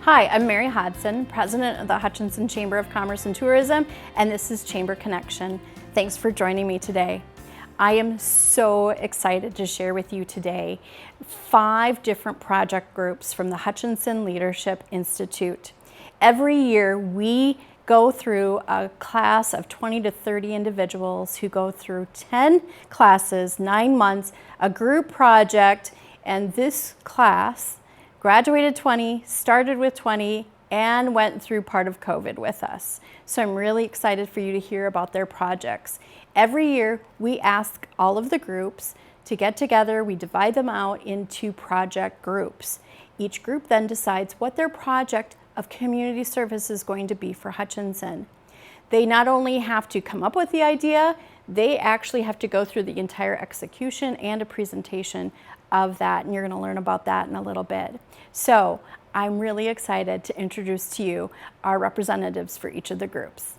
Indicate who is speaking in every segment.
Speaker 1: Hi, I'm Mary Hutchinson, President of the Hutchinson Chamber of Commerce and Tourism, and this is Chamber Connection. Thanks for joining me today. I am so excited to share with you today 5 different project groups from the Hutchinson Leadership Institute. Every year we go through a class of 20 to 30 individuals who go through 10 classes, 9 months, a group project, and this class graduated 20, started with 20, and went through part of COVID with us. So I'm really excited for you to hear about their projects. Every year, we ask all of the groups to get together. We divide them out into project groups. Each group then decides what their project of community service is going to be for Hutchinson. They not only have to come up with the idea, they actually have to go through the entire execution and a presentation of that, and you're going to learn about that in a little bit. So I'm really excited to introduce to you our representatives for each of the groups.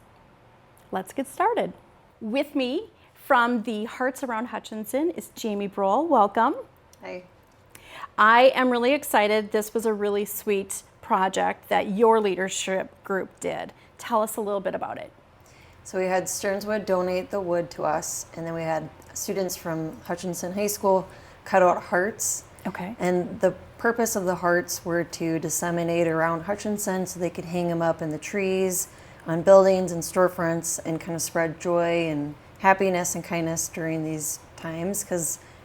Speaker 1: Let's get started. With me from the Hearts Around Hutchinson is Jamie Brohl. Welcome.
Speaker 2: Hi.
Speaker 1: I am really excited. This was a really sweet project that your leadership group did. Tell us a little bit about it.
Speaker 2: So we had Stearnswood donate the wood to us, and then we had students from Hutchinson High School cut out hearts.
Speaker 1: Okay.
Speaker 2: And the purpose of the hearts were to disseminate around Hutchinson so they could hang them up in the trees, on buildings and storefronts, and kind of spread joy and happiness and kindness during these times.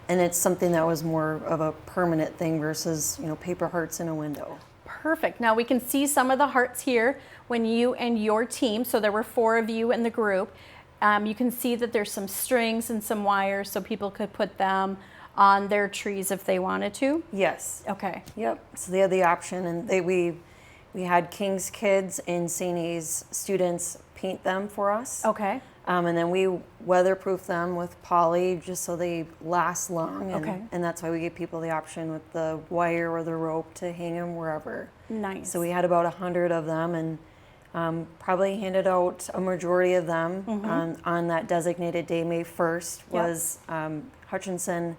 Speaker 2: And it's something that was more of a permanent thing versus, paper hearts in a window.
Speaker 1: Perfect. Now we can see some of the hearts here when you and your team, so there were 4 of you in the group, you can see that there's some strings and some wires so people could put them on their trees if they wanted to?
Speaker 2: Yes.
Speaker 1: Okay.
Speaker 2: Yep. So they had the option, and we had King's Kids and St. A's students paint them for us.
Speaker 1: Okay.
Speaker 2: And then we weatherproof them with poly just so they last long. And,
Speaker 1: okay.
Speaker 2: And that's why we give people the option with the wire or the rope to hang them wherever.
Speaker 1: Nice.
Speaker 2: So we had about 100 of them, and probably handed out a majority of them on that designated day. May 1st was Hutchinson's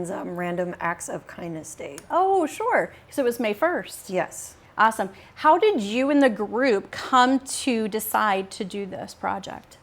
Speaker 2: Random Acts of Kindness Day.
Speaker 1: Oh, sure. So it was May 1st.
Speaker 2: Yes.
Speaker 1: Awesome. How did you and the group come to decide to do this project?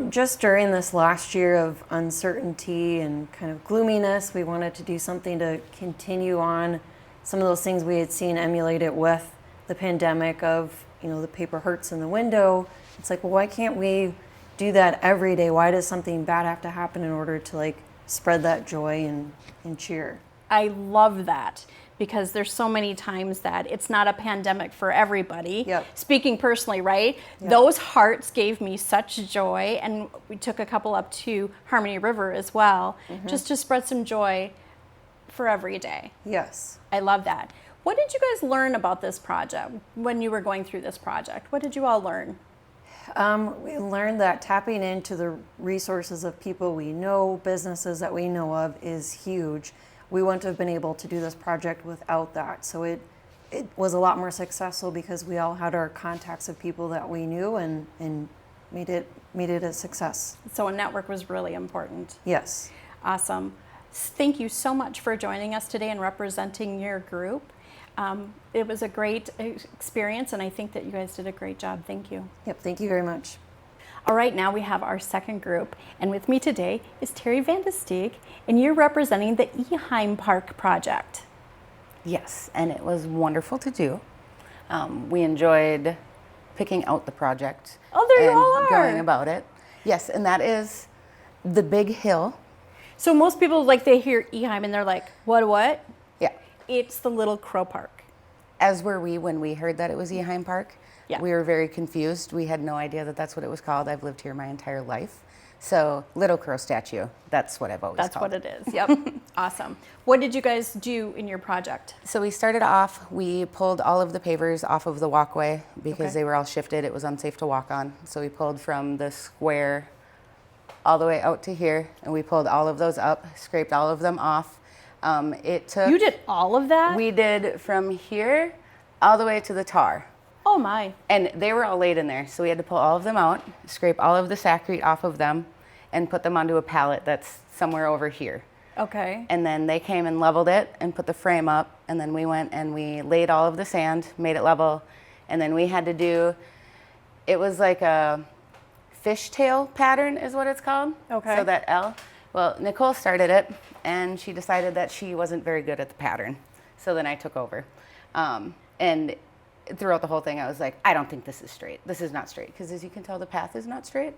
Speaker 2: Just during this last year of uncertainty and kind of gloominess, we wanted to do something to continue on some of those things we had seen emulated with the pandemic of, the paper hearts in the window. It's like, well, why can't we do that every day? Why does something bad have to happen in order to spread that joy and cheer?
Speaker 1: I love that, because there's so many times that it's not a pandemic for everybody.
Speaker 2: Yep.
Speaker 1: Speaking personally, right?
Speaker 2: Yep.
Speaker 1: Those hearts gave me such joy, and we took a couple up to Harmony River as well, just to spread some joy for every day.
Speaker 2: Yes.
Speaker 1: I love that. What did you guys learn about this project when you were going through this project? What did you all learn?
Speaker 2: We learned that tapping into the resources of people we know, businesses that we know of, is huge. We wouldn't have been able to do this project without that. So it was a lot more successful because we all had our contacts of people that we knew and made it a success.
Speaker 1: So a network was really important.
Speaker 2: Yes.
Speaker 1: Awesome. Thank you so much for joining us today and representing your group. It was a great experience, and I think that you guys did a great job. Thank you.
Speaker 2: Yep, thank you very much.
Speaker 1: All right, now we have our second group, and with me today is Terry Vandesteeg, and you're representing the Eisenhower Park project.
Speaker 3: Yes, and it was wonderful to do. We enjoyed picking out the project.
Speaker 1: Oh, there you
Speaker 3: and
Speaker 1: all are.
Speaker 3: Going about it. Yes, and that is the big hill.
Speaker 1: So most people, they hear Eisenhower, and they're like, what?
Speaker 3: Yeah.
Speaker 1: It's the Little Crow Park.
Speaker 3: As were we when we heard that it was Eisenhower Park.
Speaker 1: Yeah.
Speaker 3: We were very confused. We had no idea that that's what it was called. I've lived here my entire life. So Little Crow statue, that's what I've always called
Speaker 1: That's what it is, yep. Awesome. What did you guys do in your project?
Speaker 3: So we started off, we pulled all of the pavers off of the walkway because
Speaker 1: Okay.
Speaker 3: they were all shifted. It was unsafe to walk on. So we pulled from the square all the way out to here, and we pulled all of those up, scraped all of them off. It took...
Speaker 1: You did all of that?
Speaker 3: We did from here all the way to the tar.
Speaker 1: Oh my.
Speaker 3: And they were all laid in there, so we had to pull all of them out, scrape all of the saccharine off of them, and put them onto a pallet that's somewhere over here.
Speaker 1: Okay.
Speaker 3: And then they came and leveled it and put the frame up. And then we went and we laid all of the sand, made it level. And then we had to do, it was like a fishtail pattern is what it's called.
Speaker 1: Okay.
Speaker 3: So that L. Well, Nicole started it and she decided that she wasn't very good at the pattern. So then I took over. And throughout the whole thing, I was like, I don't think this is straight. This is not straight. Because as you can tell, the path is not straight.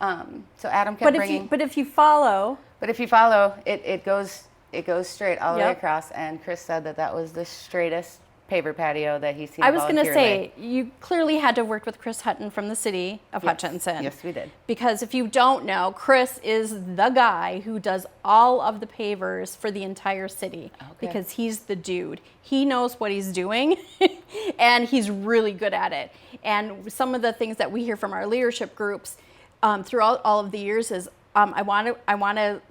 Speaker 3: So Adam kept bringing.
Speaker 1: But if you follow.
Speaker 3: But if you follow, it goes straight all the way across. And Chris said that was the straightest paver patio that he's seen.
Speaker 1: I was going to say, you clearly had to work with Chris Hutton from the city of Hutchinson.
Speaker 3: Yes, we did.
Speaker 1: Because if you don't know, Chris is the guy who does all of the pavers for the entire city. Okay. Because he's the dude. He knows what he's doing, and he's really good at it. And some of the things that we hear from our leadership groups throughout all of the years is, I want to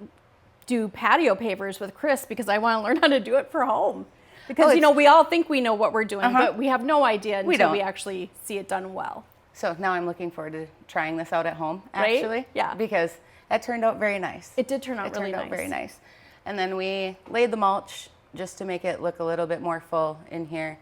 Speaker 1: do patio pavers with Chris because I want to learn how to do it for home. Because, we all think we know what we're doing, but we have no idea until we actually see it done well.
Speaker 3: So now I'm looking forward to trying this out at home,
Speaker 1: right?
Speaker 3: actually.
Speaker 1: Yeah.
Speaker 3: Because that turned out very nice.
Speaker 1: It did turn out really nice.
Speaker 3: It turned out very nice. And then we laid the mulch just to make it look a little bit more full in here.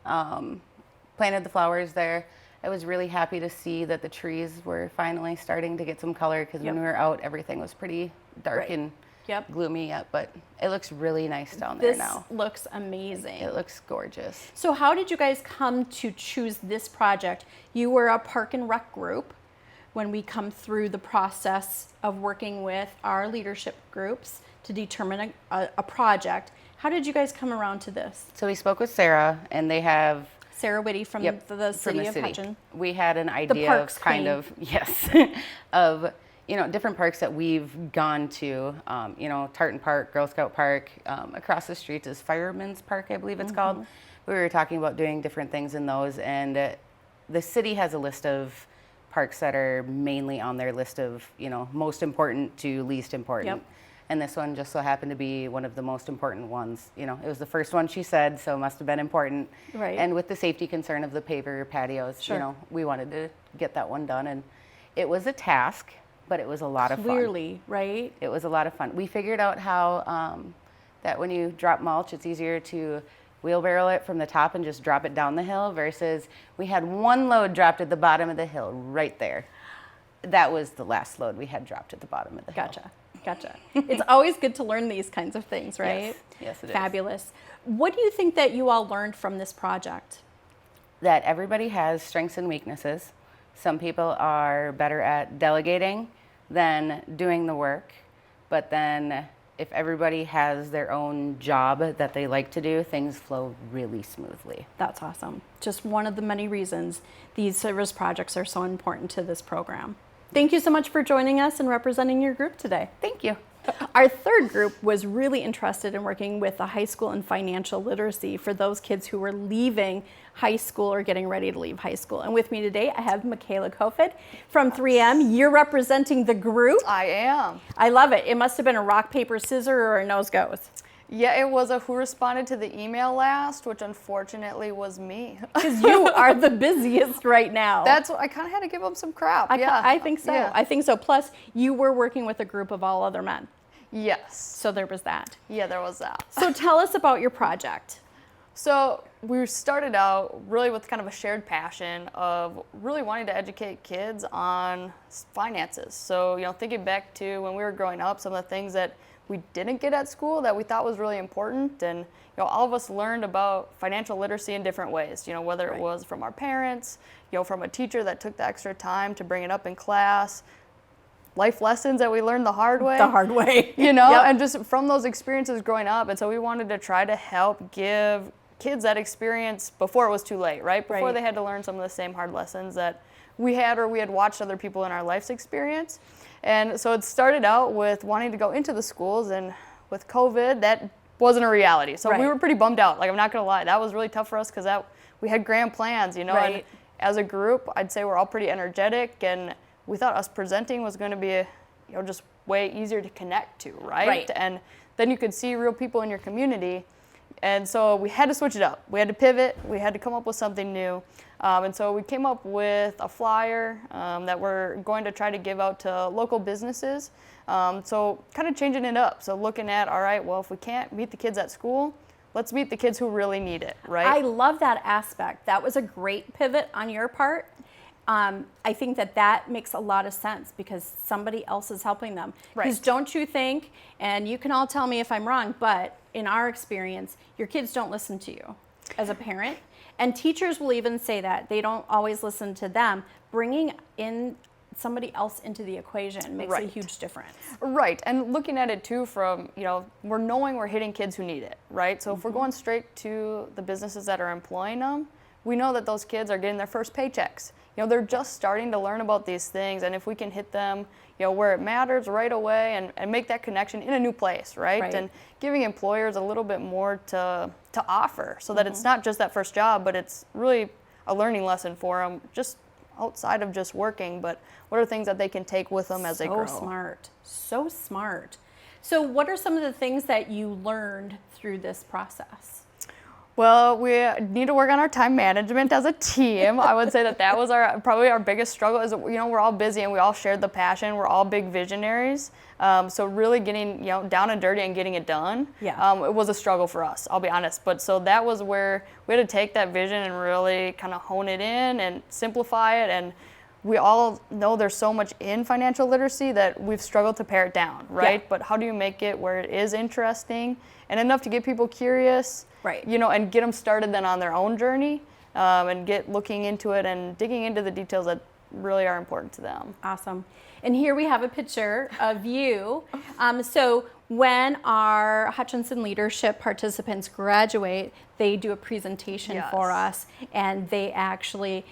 Speaker 3: Planted the flowers there. I was really happy to see that the trees were finally starting to get some color because when we were out, everything was pretty dark and gloomy yet, but it looks really nice down there now.
Speaker 1: This looks amazing.
Speaker 3: It looks gorgeous.
Speaker 1: So how did you guys come to choose this project? You were a park and rec group when we come through the process of working with our leadership groups to determine a project. How did you guys come around to this?
Speaker 3: So we spoke with Sarah, and they have
Speaker 1: Sarah Whitty from the city of Hutchinson.
Speaker 3: We had an idea of kind of, of different parks that we've gone to, Tartan Park, Girl Scout Park, across the street is Fireman's Park, I believe it's called. We were talking about doing different things in those, and the city has a list of parks that are mainly on their list of, most important to least important. And this one just so happened to be one of the most important ones. It was the first one she said, so it must have been important.
Speaker 1: Right.
Speaker 3: And with the safety concern of the paver patios, we wanted to get that one done. And it was a task, but it was a lot of fun.
Speaker 1: Clearly, right?
Speaker 3: It was a lot of fun. We figured out how that when you drop mulch, it's easier to wheelbarrow it from the top and just drop it down the hill versus we had one load dropped at the bottom of the hill right there. That was the last load we had dropped at the bottom of the hill.
Speaker 1: Gotcha. It's always good to learn these kinds of things, right?
Speaker 3: Yes, it is.
Speaker 1: Fabulous. What do you think that you all learned from this project?
Speaker 3: That everybody has strengths and weaknesses. Some people are better at delegating than doing the work, but then if everybody has their own job that they like to do, things flow really smoothly.
Speaker 1: That's awesome. Just one of the many reasons these service projects are so important to this program. Thank you so much for joining us and representing your group today.
Speaker 3: Thank you.
Speaker 1: Our third group was really interested in working with the high school and financial literacy for those kids who were leaving high school or getting ready to leave high school. And with me today, I have Michaela Kofod from 3M. You're representing the group.
Speaker 4: I am.
Speaker 1: I love it. It must have been a rock, paper, scissors, or a nose goes.
Speaker 4: Yeah, it was a who responded to the email last, which unfortunately was me.
Speaker 1: Because you are the busiest right now.
Speaker 4: That's what I kind of had to give them some crap.
Speaker 1: I think so.
Speaker 4: Yeah.
Speaker 1: I think so. Plus, you were working with a group of all other men.
Speaker 4: Yes.
Speaker 1: So there was that.
Speaker 4: Yeah, there was that.
Speaker 1: So tell us about your project.
Speaker 4: So we started out really with kind of a shared passion of really wanting to educate kids on finances. So, thinking back to when we were growing up, some of the things that we didn't get at school that we thought was really important. And, all of us learned about financial literacy in different ways, whether it was from our parents, from a teacher that took the extra time to bring it up in class, life lessons that we learned the hard way. And just from those experiences growing up. And so we wanted to try to help give kids that experience before it was too late, right? Before they had to learn some of the same hard lessons that we had or we had watched other people in our life's experience. And so it started out with wanting to go into the schools, and with COVID, that wasn't a reality. So we were pretty bummed out. Like, I'm not gonna lie, that was really tough for us because we had grand plans, And as a group, I'd say we're all pretty energetic, and we thought us presenting was gonna be, just way easier to connect to, right? And then you could see real people in your community. And so we had to switch it up. We had to pivot. We had to come up with something new. And so we came up with a flyer that we're going to try to give out to local businesses. So kind of changing it up. So looking at, all right, well, if we can't meet the kids at school, let's meet the kids who really need it, right?
Speaker 1: I love that aspect. That was a great pivot on your part. I think that makes a lot of sense because somebody else is helping them. Because don't you think, and you can all tell me if I'm wrong, but in our experience, your kids don't listen to you as a parent. And teachers will even say that. They don't always listen to them. Bringing in somebody else into the equation makes a huge difference.
Speaker 4: Right, and looking at it too from, we're knowing we're hitting kids who need it, right? So if we're going straight to the businesses that are employing them, we know that those kids are getting their first paychecks. They're just starting to learn about these things, and if we can hit them, where it matters right away and make that connection in a new place, right? And giving employers a little bit more to offer so that it's not just that first job, but it's really a learning lesson for them, just outside of just working, but what are things that they can take with them as they grow?
Speaker 1: So smart, so smart. So what are some of the things that you learned through this process?
Speaker 4: Well, we need to work on our time management as a team. I would say that was probably our biggest struggle is, we're all busy and we all shared the passion. We're all big visionaries. So really getting, down and dirty and getting it done, it was a struggle for us, I'll be honest. But so that was where we had to take that vision and really kind of hone it in and simplify it. And we all know there's so much in financial literacy that we've struggled to pare it down, right? Yeah. But how do you make it where it is interesting and enough to get people curious,
Speaker 1: right?
Speaker 4: And get them started then on their own journey and get looking into it and digging into the details that really are important to them.
Speaker 1: Awesome. And here we have a picture of you. So when our Hutchinson leadership participants graduate, they do a presentation for us, and they actually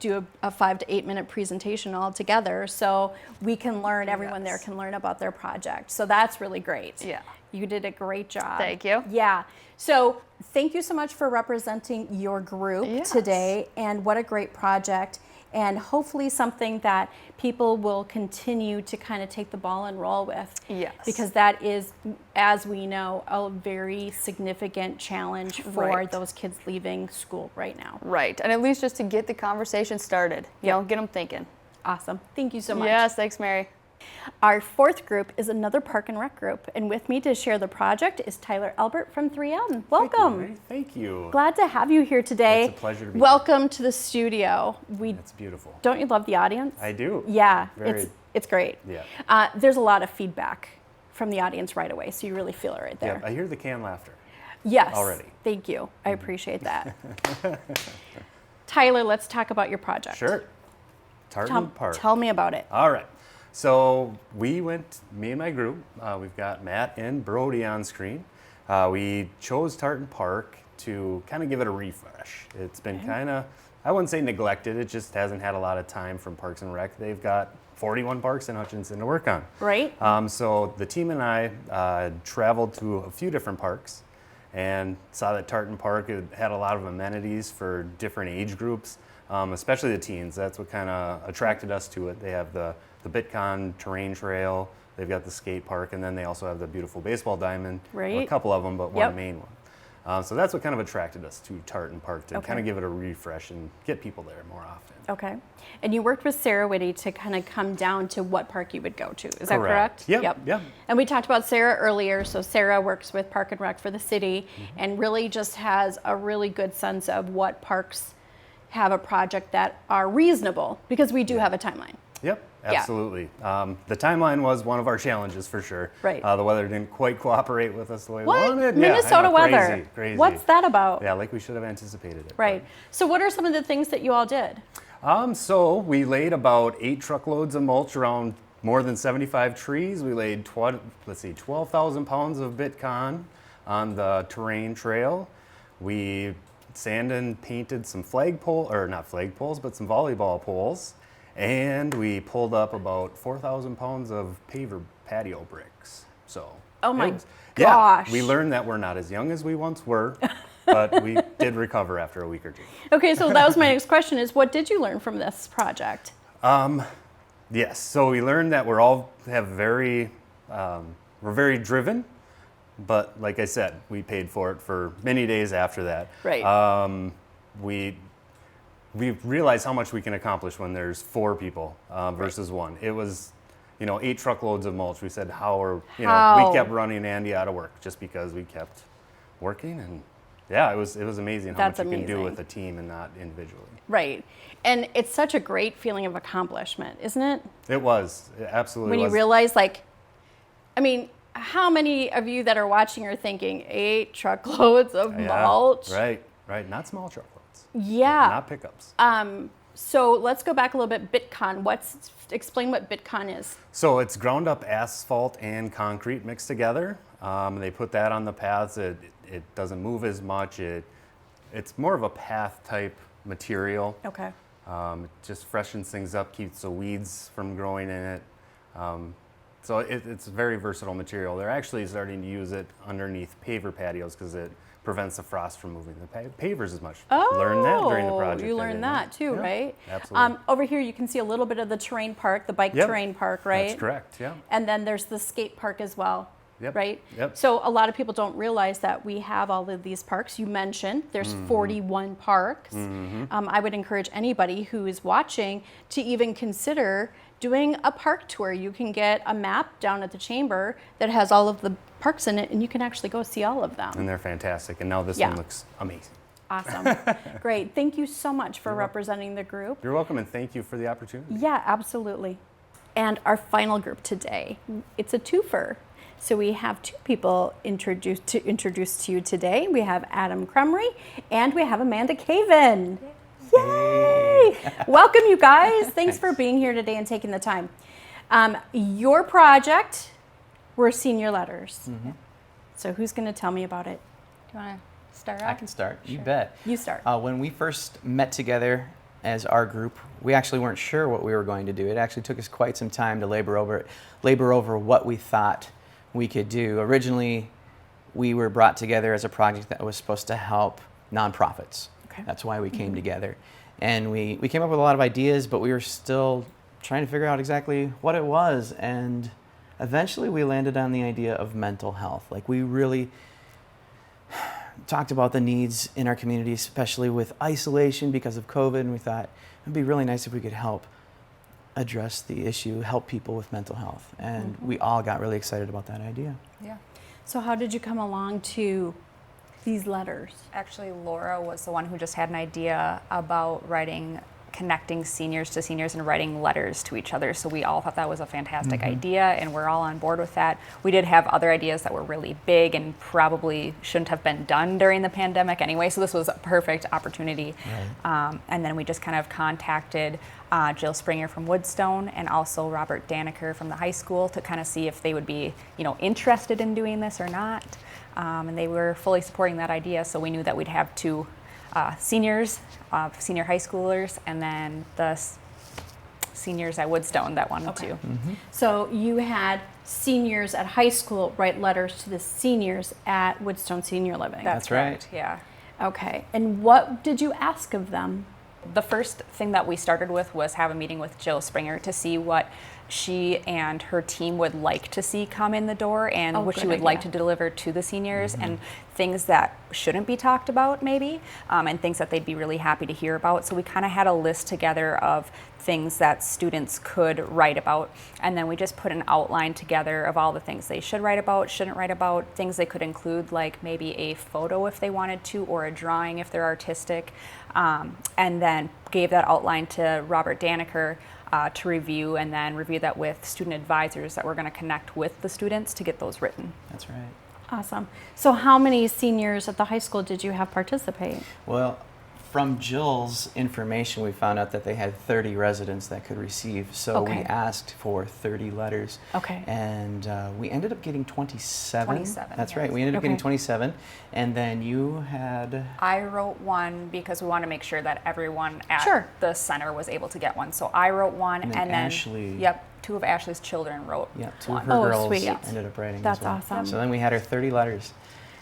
Speaker 1: do a 5 to 8 minute presentation all together, so we can learn, everyone there can learn about their project. So that's really great.
Speaker 4: Yeah.
Speaker 1: You did a great job.
Speaker 4: Thank you.
Speaker 1: Yeah. So thank you so much for representing your group today, and what a great project. And hopefully something that people will continue to kind of take the ball and roll with.
Speaker 4: Yes.
Speaker 1: Because that is, as we know, a very significant challenge for those kids leaving school right now.
Speaker 4: Right. And at least just to get the conversation started, get them thinking.
Speaker 1: Awesome. Thank you so much.
Speaker 4: Yes, thanks, Mary.
Speaker 1: Our fourth group is another Park and Rec group, and with me to share the project is Tyler Albert from 3M. Welcome.
Speaker 5: Thank you.
Speaker 1: Glad to have you here today.
Speaker 5: It's a pleasure to be
Speaker 1: Welcome to the studio.
Speaker 5: It's beautiful.
Speaker 1: Don't you love the audience?
Speaker 5: I do.
Speaker 1: Yeah, it's great.
Speaker 5: Yeah.
Speaker 1: There's a lot of feedback from the audience right away, so you really feel it right there.
Speaker 5: Yeah, I hear the canned laughter.
Speaker 1: Yes.
Speaker 5: Already.
Speaker 1: Thank you. I appreciate that. Tyler, let's talk about your project.
Speaker 5: Sure. Tartan Park.
Speaker 1: Tell me about it.
Speaker 5: All right. So we went, me and my group, we've got Matt and Brody on screen. We chose Tartan Park to kind of give it a refresh. It's been kind of, I wouldn't say neglected, it just hasn't had a lot of time from Parks and Rec. They've got 41 parks in Hutchinson to work on.
Speaker 1: Right.
Speaker 5: So the team and I traveled to a few different parks and saw that Tartan Park had a lot of amenities for different age groups, especially the teens. That's what kind of attracted us to it. They have the Bitcon terrain trail, they've got the skate park, and then they also have the beautiful baseball diamond.
Speaker 1: Right.
Speaker 5: Well, a couple of them, but one main one. So that's what kind of attracted us to Tartan Park, to kind of give it a refresh and get people there more often.
Speaker 1: Okay. And you worked with Sarah Whitty to kind of come down to what park you would go to. Is that correct?
Speaker 5: Yep.
Speaker 1: And we talked about Sarah earlier. So Sarah works with Park and Rec for the city and really just has a really good sense of what parks have a project that are reasonable, because we do have a timeline.
Speaker 5: Yep, absolutely. The timeline was one of our challenges for sure.
Speaker 1: Right.
Speaker 5: The weather didn't quite cooperate with us the way we
Speaker 1: What?
Speaker 5: wanted.
Speaker 1: Minnesota weather.
Speaker 5: Crazy, crazy.
Speaker 1: What's that about?
Speaker 5: Yeah, like we should have anticipated it.
Speaker 1: Right. So what are some of the things that you all did?
Speaker 5: So we laid about 8 truckloads of mulch around more than 75 trees. We laid 12,000 pounds of Bitcon on the terrain trail. We sanded and painted some not flagpoles, but some volleyball poles. And we pulled up about 4,000 pounds of paver patio bricks. So.
Speaker 1: Oh my gosh.
Speaker 5: Yeah, we learned that we're not as young as we once were, but we did recover after a week or two.
Speaker 1: Okay, so that was my next question: is what did you learn from this project?
Speaker 5: Yes, so we learned that we're very driven, but like I said, we paid for it for many days after that.
Speaker 1: Right.
Speaker 5: we've realized how much we can accomplish when there's 4 people versus 1. It was, 8 truckloads of mulch. We said, we kept running Andy out of work just because we kept working. And yeah, it was amazing how much you can do with a team and not individually.
Speaker 1: Right. And it's such a great feeling of accomplishment, isn't it?
Speaker 5: It was. It absolutely
Speaker 1: when
Speaker 5: was.
Speaker 1: You realize, how many of you that are watching are thinking 8 truckloads of mulch?
Speaker 5: Right. Not small truckloads.
Speaker 1: Yeah.
Speaker 5: Not pickups.
Speaker 1: So let's go back a little bit. Bitcon. Explain what Bitcon is.
Speaker 5: So it's ground up asphalt and concrete mixed together. They put that on the paths. It doesn't move as much. It's more of a path type material.
Speaker 1: Okay.
Speaker 5: It just freshens things up, keeps the weeds from growing in it. So it's a very versatile material. They're actually starting to use it underneath paver patios because it prevents the frost from moving the pavers as much. Learned that during the project.
Speaker 1: You learned that too, right?
Speaker 5: Absolutely.
Speaker 1: Over here you can see a little bit of the terrain park, the bike terrain park, right?
Speaker 5: That's correct, yeah.
Speaker 1: And then there's the skate park as well.
Speaker 5: Yep.
Speaker 1: Right?
Speaker 5: Yep.
Speaker 1: So a lot of people don't realize that we have all of these parks. You mentioned there's 41 parks. I would encourage anybody who is watching to even consider doing a park tour. You can get a map down at the chamber that has all of the parks in it, and you can actually go see all of them.
Speaker 5: And they're fantastic. And now this one looks amazing.
Speaker 1: Awesome. Great. Thank you so much for representing the group.
Speaker 5: You're welcome, and thank you for the opportunity.
Speaker 1: Yeah, absolutely. And our final group today, it's a twofer. So we have 2 people introduced to you today. We have Adam Crumry and we have Amanda Caven. Yay! Welcome, you guys. Thanks for being here today and taking the time. Your project were senior letters. So who's going to tell me about it? Do you want to start off?
Speaker 6: I can start.
Speaker 1: Sure.
Speaker 6: You bet.
Speaker 1: You start.
Speaker 6: When we first met together as our group, we actually weren't sure what we were going to do. It actually took us quite some time to labor over what we thought we could do. Originally, we were brought together as a project that was supposed to help nonprofits. Okay. That's why we came together. And we came up with a lot of ideas, but we were still trying to figure out exactly what it was. And eventually we landed on the idea of mental health. Like, we really talked about the needs in our community, especially with isolation because of COVID, and we thought it'd be really nice if we could help address the issue, help people with mental health. And we all got really excited about that idea.
Speaker 1: Yeah. So how did you come along to these letters?
Speaker 7: Actually, Laura was the one who just had an idea about connecting seniors to seniors and writing letters to each other. So we all thought that was a fantastic idea, and we're all on board with that. We did have other ideas that were really big and probably shouldn't have been done during the pandemic anyway, so this was a perfect opportunity. Right. And then we just kind of contacted Jill Springer from Woodstone and also Robert Daniker from the high school to kind of see if they would be, interested in doing this or not. And they were fully supporting that idea, so we knew that we'd have 2 seniors, senior high schoolers, and then the seniors at Woodstone that wanted to.
Speaker 1: So you had seniors at high school write letters to the seniors at Woodstone Senior Living.
Speaker 7: That's
Speaker 6: right.
Speaker 7: Yeah.
Speaker 1: Okay. And what did you ask of them?
Speaker 7: The first thing that we started with was have a meeting with Jill Springer to see what she and her team would like to see come in the door and what she would like to deliver to the seniors, and things that shouldn't be talked about maybe, and things that they'd be really happy to hear about. So we kind of had a list together of things that students could write about, and then we just put an outline together of all the things they should write about, shouldn't write about, things they could include, like maybe a photo if they wanted to, or a drawing if they're artistic, and then gave that outline to Robert Daniker to review, and then review that with student advisors that were going to connect with the students to get those written.
Speaker 6: That's right.
Speaker 1: Awesome. So how many seniors at the high school did you have participate?
Speaker 6: Well, from Jill's information, we found out that they had 30 residents that could receive. So we asked for 30 letters.
Speaker 1: Okay.
Speaker 6: And we ended up getting 27.
Speaker 7: 27.
Speaker 6: That's right. We ended up getting 27. And then you had...
Speaker 7: I wrote one because we wanted to make sure that everyone at the center was able to get one. So I wrote one, and then
Speaker 6: Ashley...
Speaker 7: Yep. 2 of Ashley's children wrote
Speaker 6: Yeah, 2
Speaker 7: one.
Speaker 6: of her girls
Speaker 1: sweet.
Speaker 6: ended up writing
Speaker 1: That's
Speaker 6: as well.
Speaker 1: awesome.
Speaker 6: So then we had our 30 letters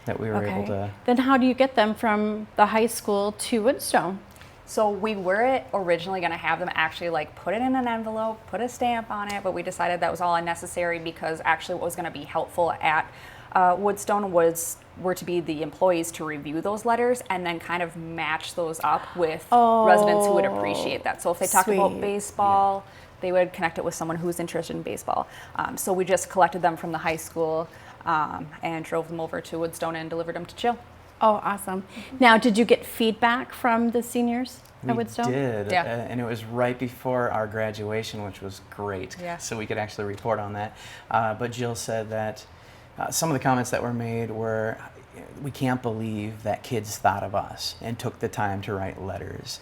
Speaker 6: that we were able to...
Speaker 1: Then how do you get them from the high school to Woodstone?
Speaker 7: So we were originally going to have them actually put it in an envelope, put a stamp on it, but we decided that was all unnecessary because actually what was going to be helpful at Woodstone were to be the employees to review those letters and then kind of match those up with residents who would appreciate that. So if they talk about
Speaker 1: Sweet.
Speaker 7: baseball, they would connect it with someone who's interested in baseball. So we just collected them from the high school and drove them over to Woodstone and delivered them to Jill.
Speaker 1: Oh, awesome. Now, did you get feedback from the seniors at Woodstone?
Speaker 6: We did,
Speaker 7: Yeah.
Speaker 6: and it was right before our graduation, which was great.
Speaker 7: Yeah.
Speaker 6: So we could actually report on that. But Jill said that some of the comments that were made were, we can't believe that kids thought of us and took the time to write letters.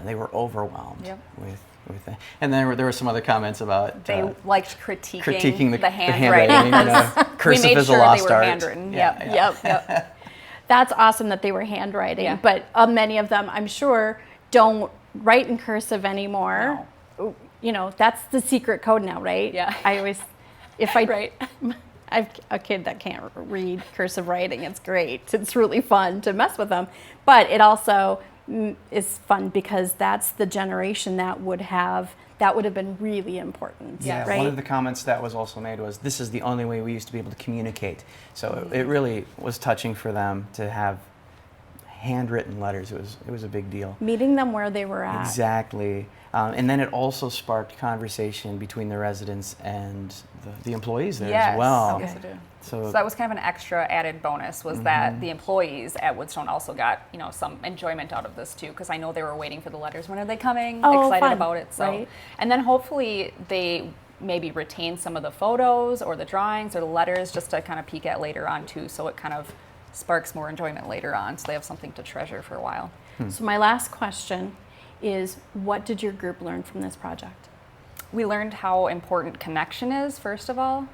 Speaker 6: They were overwhelmed
Speaker 7: Yep.
Speaker 6: with that. And then there were some other comments about
Speaker 7: They liked critiquing
Speaker 6: the
Speaker 7: handwriting.
Speaker 6: you know,
Speaker 7: we
Speaker 6: cursive
Speaker 7: made
Speaker 6: is a
Speaker 7: sure
Speaker 6: lost
Speaker 7: they were
Speaker 6: art.
Speaker 7: handwritten.
Speaker 6: Yeah,
Speaker 1: Yep. That's awesome that they were handwriting,
Speaker 7: Yeah.
Speaker 1: but many of them, I'm sure, don't write in cursive anymore. You know, that's the secret code now, right?
Speaker 7: Yeah.
Speaker 1: I always, if I,
Speaker 7: Right.
Speaker 1: I have a kid that can't read cursive writing. It's great. It's really fun to mess with them, but it also is fun because that's the generation that would have been really important.
Speaker 6: Yeah,
Speaker 1: right?
Speaker 6: one of the comments that was also made was, this is the only way we used to be able to communicate. So it really was touching for them to have handwritten letters. It was a big deal.
Speaker 1: Meeting them where they were at.
Speaker 6: Exactly. And then it also sparked conversation between the residents and the employees there
Speaker 7: Yes.
Speaker 6: as well.
Speaker 7: Yes, it did.
Speaker 6: So,
Speaker 7: So that was kind of an extra added bonus, was that the employees at Woodstone also got, some enjoyment out of this too, because I know they were waiting for the letters. When are they coming?
Speaker 1: Oh,
Speaker 7: Excited
Speaker 1: fun.
Speaker 7: about it. So,
Speaker 1: Right.
Speaker 7: and then hopefully they maybe retain some of the photos or the drawings or the letters just to kind of peek at later on too. So it kind of sparks more enjoyment later on. So they have something to treasure for a while.
Speaker 1: So my last question is, what did your group learn from this project?
Speaker 7: We learned how important connection is, first of all.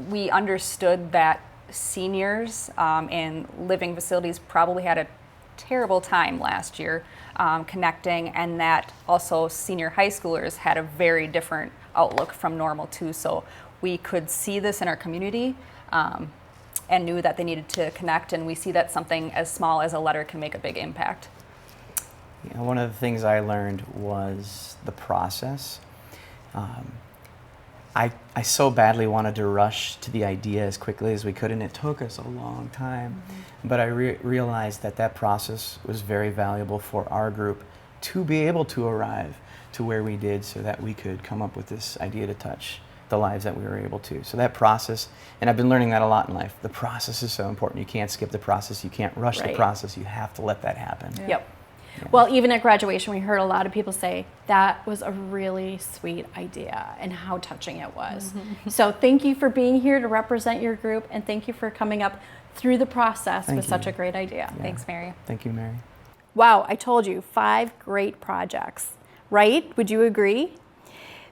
Speaker 7: We understood that seniors in living facilities probably had a terrible time last year connecting, and that also senior high schoolers had a very different outlook from normal too. So we could see this in our community and knew that they needed to connect, and we see that something as small as a letter can make a big impact.
Speaker 6: one of the things I learned was the process. I so badly wanted to rush to the idea as quickly as we could, and it took us a long time. But I realized that process was very valuable for our group to be able to arrive to where we did, so that we could come up with this idea to touch the lives that we were able to. So that process, and I've been learning that a lot in life, the process is so important. You can't skip the process, you can't rush the
Speaker 1: Right.
Speaker 6: process, you have to let that happen.
Speaker 1: Yep. Well, even at graduation, we heard a lot of people say that was a really sweet idea and how touching it was. So thank you for being here to represent your group, and thank you for coming up through the process
Speaker 6: Thank
Speaker 1: with such
Speaker 6: you.
Speaker 1: a great idea.
Speaker 6: Yeah.
Speaker 7: Thanks, Mary.
Speaker 6: Thank you, Mary.
Speaker 1: Wow, I told you, 5 great projects, right? Would you agree?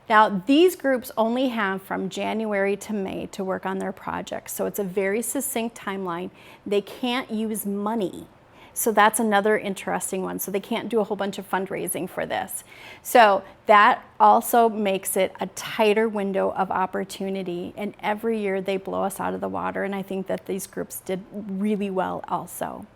Speaker 1: Now, these groups only have from January to May to work on their projects, so it's a very succinct timeline. They can't use money. So that's another interesting one. So they can't do a whole bunch of fundraising for this. So that also makes it a tighter window of opportunity. And every year they blow us out of the water. And I think that these groups did really well also.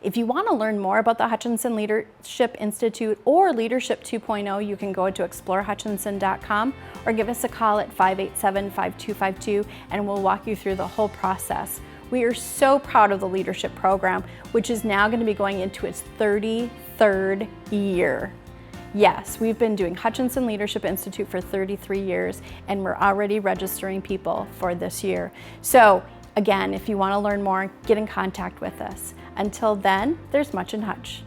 Speaker 1: If you want to learn more about the Hutchinson Leadership Institute or Leadership 2.0, you can go to explorehutchinson.com or give us a call at 587-5252 and we'll walk you through the whole process. We are so proud of the leadership program, which is now going to be going into its 33rd year. Yes, we've been doing Hutchinson Leadership Institute for 33 years, and we're already registering people for this year. So again, if you want to learn more, get in contact with us. Until then, there's much in Hutch.